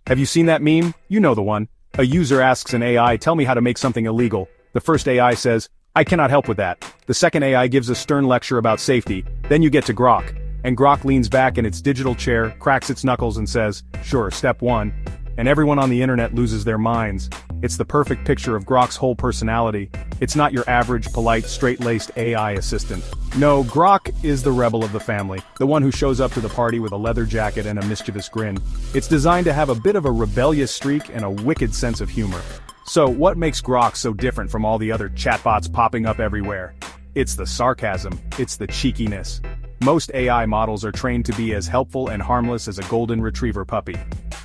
Have you seen that meme? You know the one. A user asks an AI, tell me how to make something illegal. The first AI says, I cannot help with that. The second AI gives a stern lecture about safety. Then you get to Grok. And Grok leans back in its digital chair, cracks its knuckles and says, sure, step one. And everyone on the internet loses their minds. It's the perfect picture of Grok's whole personality. It's not your average, polite, straight-laced AI assistant. No, Grok is the rebel of the family, the one who shows up to the party with a leather jacket and a mischievous grin. It's designed to have a bit of a rebellious streak and a wicked sense of humor. So, what makes Grok so different from all the other chatbots popping up everywhere? It's the sarcasm, it's the cheekiness. Most AI models are trained to be as helpful and harmless as a golden retriever puppy.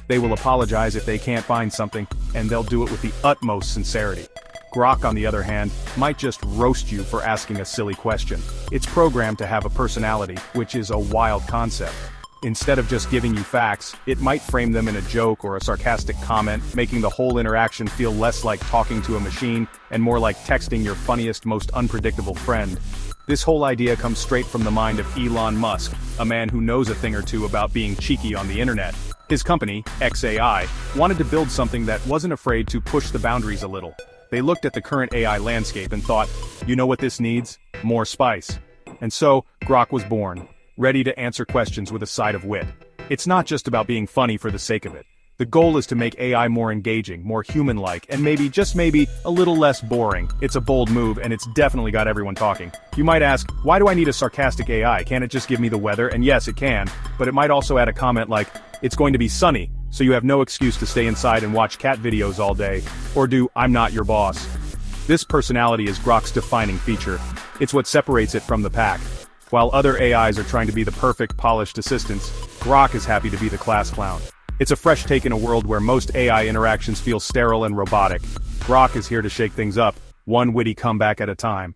They will apologize if they can't find something, and they'll do it with the utmost sincerity. Grok, on the other hand, might just roast you for asking a silly question. It's programmed to have a personality, which is a wild concept. Instead of just giving you facts, it might frame them in a joke or a sarcastic comment, making the whole interaction feel less like talking to a machine and more like texting your funniest, most unpredictable friend. This whole idea comes straight from the mind of Elon Musk, a man who knows a thing or two about being cheeky on the internet. His company, XAI, wanted to build something that wasn't afraid to push the boundaries a little. They looked at the current AI landscape and thought, you know what this needs? More spice. And so, Grok was born, ready to answer questions with a side of wit. It's not just about being funny for the sake of it. The goal is to make AI more engaging, more human-like, and maybe, just maybe, a little less boring. It's a bold move, and it's definitely got everyone talking. You might ask, why do I need a sarcastic AI? Can't it just give me the weather? And yes, it can, but it might also add a comment like, it's going to be sunny, so you have no excuse to stay inside and watch cat videos all day, or do I'm not your boss. This personality is Grok's defining feature. It's what separates it from the pack. While other AIs are trying to be the perfect, polished assistants, Grok is happy to be the class clown. It's a fresh take in a world where most AI interactions feel sterile and robotic. Grok is here to shake things up, one witty comeback at a time.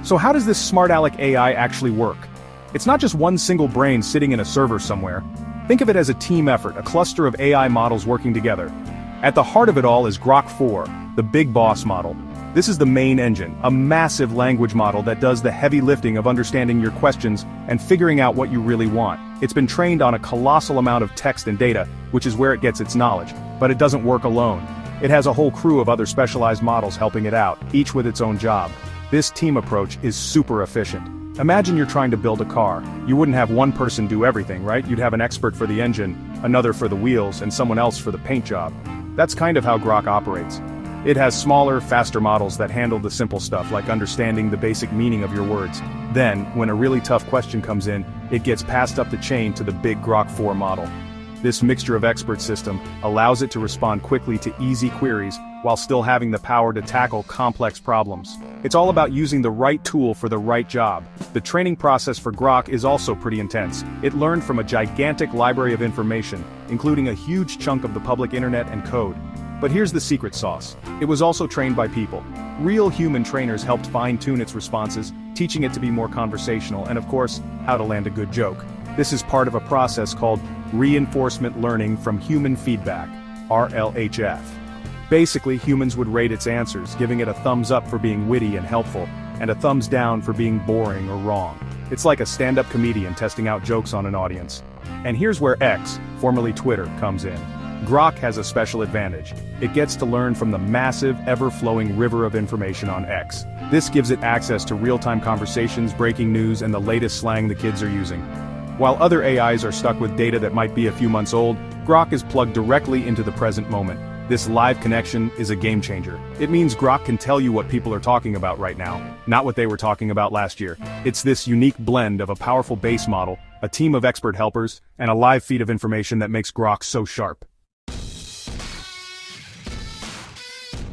So how does this smart aleck AI actually work? It's not just one single brain sitting in a server somewhere. Think of it as a team effort, a cluster of AI models working together. At the heart of it all is Grok 4, the big boss model. This is the main engine, a massive language model that does the heavy lifting of understanding your questions and figuring out what you really want. It's been trained on a colossal amount of text and data, which is where it gets its knowledge. But it doesn't work alone. It has a whole crew of other specialized models helping it out, each with its own job. This team approach is super efficient. Imagine you're trying to build a car. You wouldn't have one person do everything, right? You'd have an expert for the engine, another for the wheels, and someone else for the paint job. That's kind of how Grok operates. It has smaller, faster models that handle the simple stuff like understanding the basic meaning of your words. Then, when a really tough question comes in, it gets passed up the chain to the big Grok 4 model. This mixture of expert system allows it to respond quickly to easy queries while still having the power to tackle complex problems. It's all about using the right tool for the right job. The training process for Grok is also pretty intense. It learned from a gigantic library of information, including a huge chunk of the public internet and code. But here's the secret sauce. It was also trained by people. Real human trainers helped fine-tune its responses, teaching it to be more conversational and, of course, how to land a good joke. This is part of a process called reinforcement learning from human feedback, RLHF. Basically, humans would rate its answers, giving it a thumbs up for being witty and helpful, and a thumbs down for being boring or wrong. It's like a stand-up comedian testing out jokes on an audience. And here's where X, formerly Twitter, comes in. Grok has a special advantage. It gets to learn from the massive, ever-flowing river of information on X. This gives it access to real-time conversations, breaking news, and the latest slang the kids are using. While other AIs are stuck with data that might be a few months old, Grok is plugged directly into the present moment. This live connection is a game changer. It means Grok can tell you what people are talking about right now, not what they were talking about last year. It's this unique blend of a powerful base model, a team of expert helpers, and a live feed of information that makes Grok so sharp.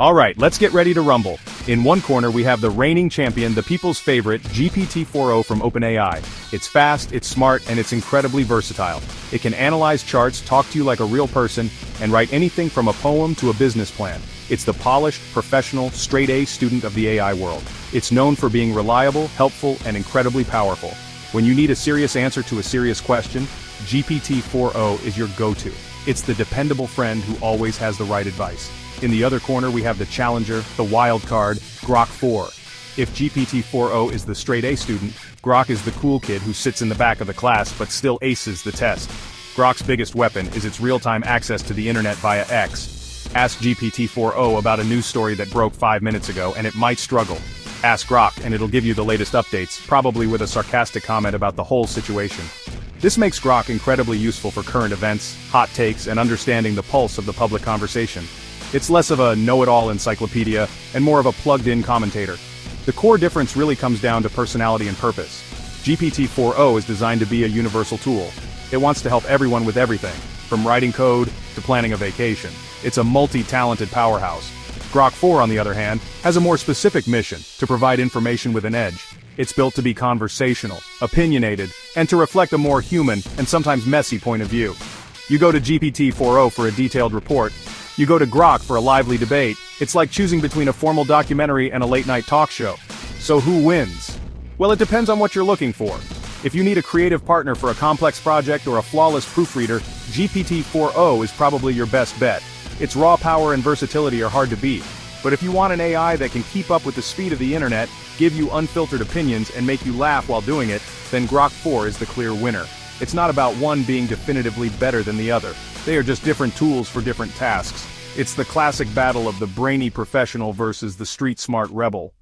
Alright, let's get ready to rumble. In one corner we have the reigning champion, the people's favorite, GPT-4o from OpenAI. It's fast, it's smart, and it's incredibly versatile. It can analyze charts, talk to you like a real person, and write anything from a poem to a business plan. It's the polished, professional, straight-A student of the AI world. It's known for being reliable, helpful, and incredibly powerful. When you need a serious answer to a serious question, GPT-4o is your go-to. It's the dependable friend who always has the right advice. In the other corner we have the challenger, the wild card, Grok 4. If GPT-4o is the straight-A student, Grok is the cool kid who sits in the back of the class but still aces the test. Grok's biggest weapon is its real-time access to the internet via X. Ask GPT-4o about a news story that broke 5 minutes ago and it might struggle. Ask Grok and it'll give you the latest updates, probably with a sarcastic comment about the whole situation. This makes Grok incredibly useful for current events, hot takes, and understanding the pulse of the public conversation. It's less of a know-it-all encyclopedia and more of a plugged-in commentator. The core difference really comes down to personality and purpose. GPT-4o is designed to be a universal tool. It wants to help everyone with everything, from writing code to planning a vacation. It's a multi-talented powerhouse. Grok 4, on the other hand, has a more specific mission, to provide information with an edge. It's built to be conversational, opinionated, and to reflect a more human and sometimes messy point of view. You go to GPT-4o for a detailed report. You go to Grok for a lively debate. It's like choosing between a formal documentary and a late-night talk show. So who wins? Well, it depends on what you're looking for. If you need a creative partner for a complex project or a flawless proofreader, GPT-4o is probably your best bet. Its raw power and versatility are hard to beat. But if you want an AI that can keep up with the speed of the internet, give you unfiltered opinions, and make you laugh while doing it, then Grok 4 is the clear winner. It's not about one being definitively better than the other. They are just different tools for different tasks. It's the classic battle of the brainy professional versus the street-smart rebel.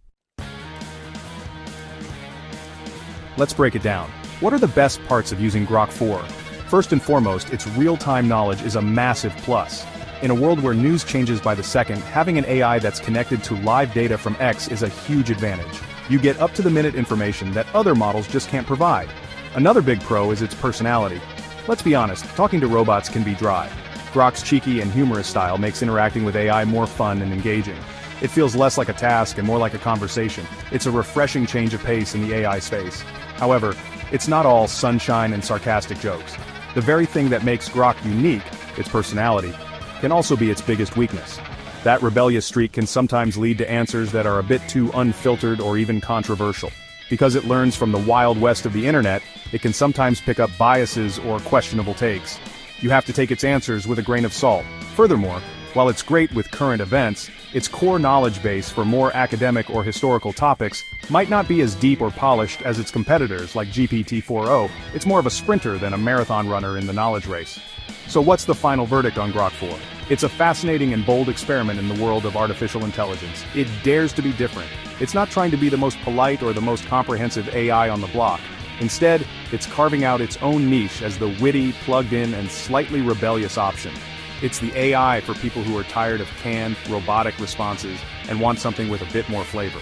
Let's break it down. What are the best parts of using Grok 4? First and foremost, its real-time knowledge is a massive plus. In a world where news changes by the second, having an AI that's connected to live data from X is a huge advantage. You get up-to-the-minute information that other models just can't provide. Another big pro is its personality. Let's be honest, talking to robots can be dry. Grok's cheeky and humorous style makes interacting with AI more fun and engaging. It feels less like a task and more like a conversation. It's a refreshing change of pace in the AI space. However, it's not all sunshine and sarcastic jokes. The very thing that makes Grok unique, its personality, can also be its biggest weakness. That rebellious streak can sometimes lead to answers that are a bit too unfiltered or even controversial. Because it learns from the wild west of the internet, it can sometimes pick up biases or questionable takes. You have to take its answers with a grain of salt. Furthermore, while it's great with current events, its core knowledge base for more academic or historical topics might not be as deep or polished as its competitors like GPT-4o. It's more of a sprinter than a marathon runner in the knowledge race. So what's the final verdict on Grok 4? It's a fascinating and bold experiment in the world of artificial intelligence. It dares to be different. It's not trying to be the most polite or the most comprehensive AI on the block. Instead, it's carving out its own niche as the witty, plugged-in, and slightly rebellious option. It's the AI for people who are tired of canned, robotic responses and want something with a bit more flavor.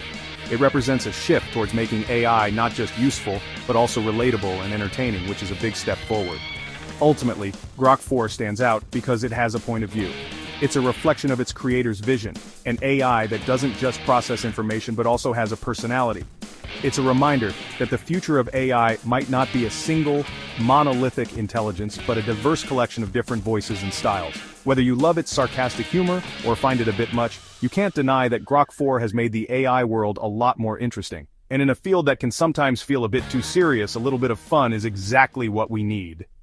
It represents a shift towards making AI not just useful, but also relatable and entertaining, which is a big step forward. Ultimately, Grok 4 stands out because it has a point of view. It's a reflection of its creator's vision, an AI that doesn't just process information but also has a personality. It's a reminder that the future of AI might not be a single, monolithic intelligence but a diverse collection of different voices and styles. Whether you love its sarcastic humor or find it a bit much, you can't deny that Grok 4 has made the AI world a lot more interesting. And in a field that can sometimes feel a bit too serious, a little bit of fun is exactly what we need.